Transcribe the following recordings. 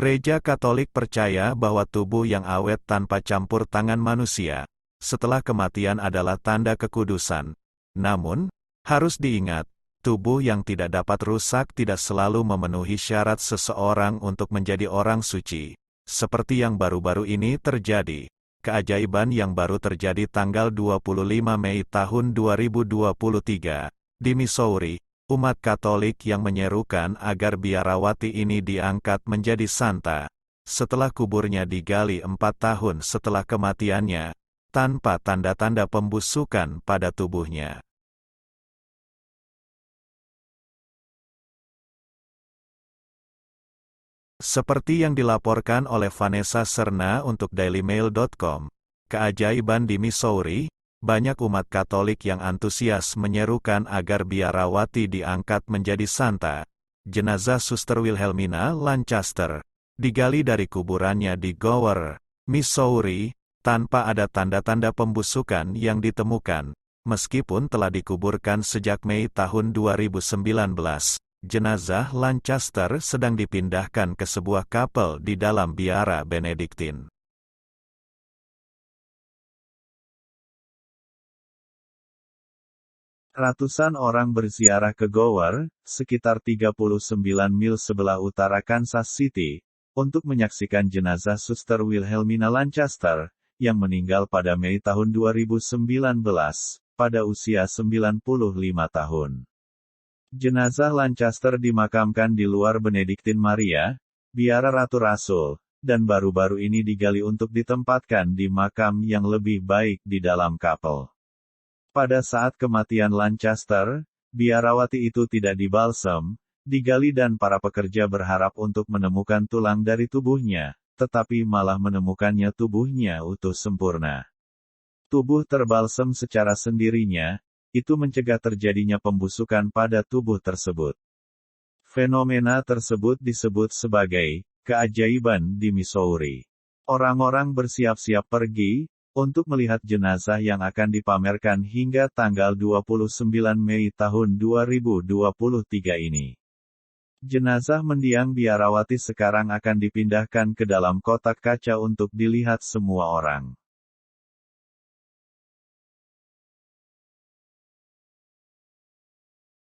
Gereja Katolik percaya bahwa tubuh yang awet tanpa campur tangan manusia, setelah kematian adalah tanda kekudusan. Namun, harus diingat, tubuh yang tidak dapat rusak tidak selalu memenuhi syarat seseorang untuk menjadi orang suci. Seperti yang baru-baru ini terjadi. Keajaiban yang baru terjadi tanggal 25 Mei tahun 2023, di Missouri. Umat Katolik yang menyerukan agar biarawati ini diangkat menjadi santa, setelah kuburnya digali 4 tahun setelah kematiannya, tanpa tanda-tanda pembusukan pada tubuhnya. Seperti yang dilaporkan oleh Vanessa Serna untuk dailymail.com, keajaiban di Missouri, banyak umat Katolik yang antusias menyerukan agar biarawati diangkat menjadi santa. Jenazah Suster Wilhelmina Lancaster digali dari kuburannya di Gower, Missouri, tanpa ada tanda-tanda pembusukan yang ditemukan. Meskipun telah dikuburkan sejak Mei tahun 2019, jenazah Lancaster sedang dipindahkan ke sebuah kapel di dalam biara Benediktin. Ratusan orang berziarah ke Gower, sekitar 39 mil sebelah utara Kansas City, untuk menyaksikan jenazah Suster Wilhelmina Lancaster, yang meninggal pada Mei tahun 2019, pada usia 95 tahun. Jenazah Lancaster dimakamkan di luar Benediktin Maria, biara Ratu Rasul, dan baru-baru ini digali untuk ditempatkan di makam yang lebih baik di dalam kapel. Pada saat kematian Lancaster, biarawati itu tidak dibalsem, digali dan para pekerja berharap untuk menemukan tulang dari tubuhnya, tetapi malah menemukannya tubuhnya utuh sempurna. Tubuh terbalsem secara sendirinya, itu mencegah terjadinya pembusukan pada tubuh tersebut. Fenomena tersebut disebut sebagai keajaiban di Missouri. Orang-orang bersiap-siap pergi untuk melihat jenazah yang akan dipamerkan hingga tanggal 29 Mei tahun 2023 ini. Jenazah mendiang biarawati sekarang akan dipindahkan ke dalam kotak kaca untuk dilihat semua orang.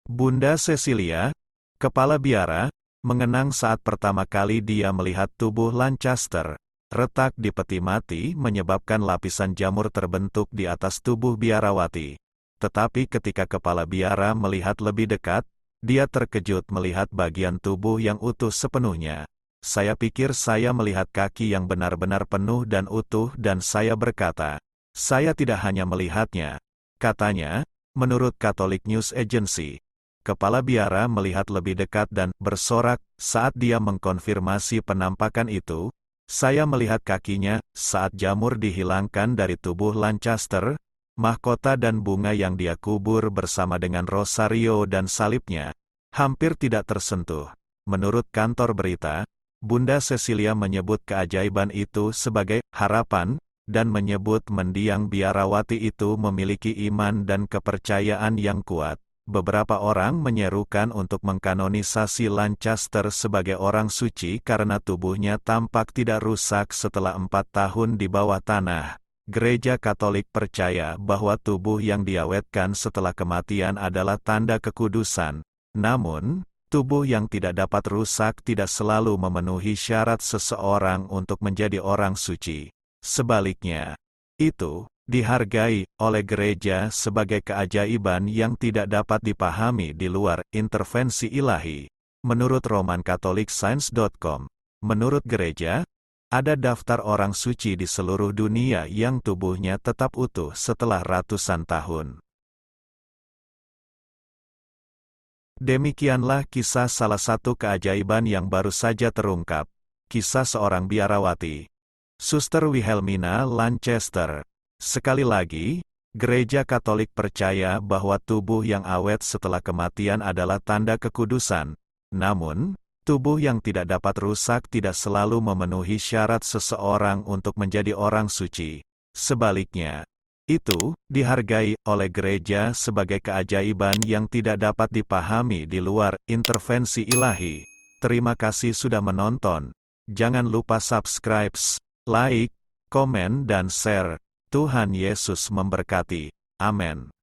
Bunda Cecilia, kepala biara, mengenang saat pertama kali dia melihat tubuh Lancaster. Retak di peti mati menyebabkan lapisan jamur terbentuk di atas tubuh biarawati. Tetapi ketika kepala biara melihat lebih dekat, dia terkejut melihat bagian tubuh yang utuh sepenuhnya. Saya pikir saya melihat kaki yang benar-benar penuh dan utuh dan saya berkata, saya tidak hanya melihatnya. Katanya, menurut Catholic News Agency. Kepala biara melihat lebih dekat dan bersorak saat dia mengkonfirmasi penampakan itu. Saya melihat kakinya, saat jamur dihilangkan dari tubuh Lancaster, mahkota dan bunga yang dia kubur bersama dengan rosario dan salibnya, hampir tidak tersentuh. Menurut kantor berita, Bunda Cecilia menyebut keajaiban itu sebagai harapan, dan menyebut mendiang biarawati itu memiliki iman dan kepercayaan yang kuat. Beberapa orang menyerukan untuk mengkanonisasi Lancaster sebagai orang suci karena tubuhnya tampak tidak rusak setelah 4 tahun di bawah tanah. Gereja Katolik percaya bahwa tubuh yang diawetkan setelah kematian adalah tanda kekudusan. Namun, tubuh yang tidak dapat rusak tidak selalu memenuhi syarat seseorang untuk menjadi orang suci. Sebaliknya, itu dihargai oleh gereja sebagai keajaiban yang tidak dapat dipahami di luar intervensi ilahi. Menurut RomanCatholicScience.com, menurut gereja, ada daftar orang suci di seluruh dunia yang tubuhnya tetap utuh setelah ratusan tahun. Demikianlah kisah salah satu keajaiban yang baru saja terungkap, kisah seorang biarawati, Suster Wilhelmina Lancaster. Sekali lagi, Gereja Katolik percaya bahwa tubuh yang awet setelah kematian adalah tanda kekudusan. Namun, tubuh yang tidak dapat rusak tidak selalu memenuhi syarat seseorang untuk menjadi orang suci. Sebaliknya, itu dihargai oleh gereja sebagai keajaiban yang tidak dapat dipahami di luar intervensi ilahi. Terima kasih sudah menonton. Jangan lupa subscribe, like, komen dan share. Tuhan Yesus memberkati. Amin.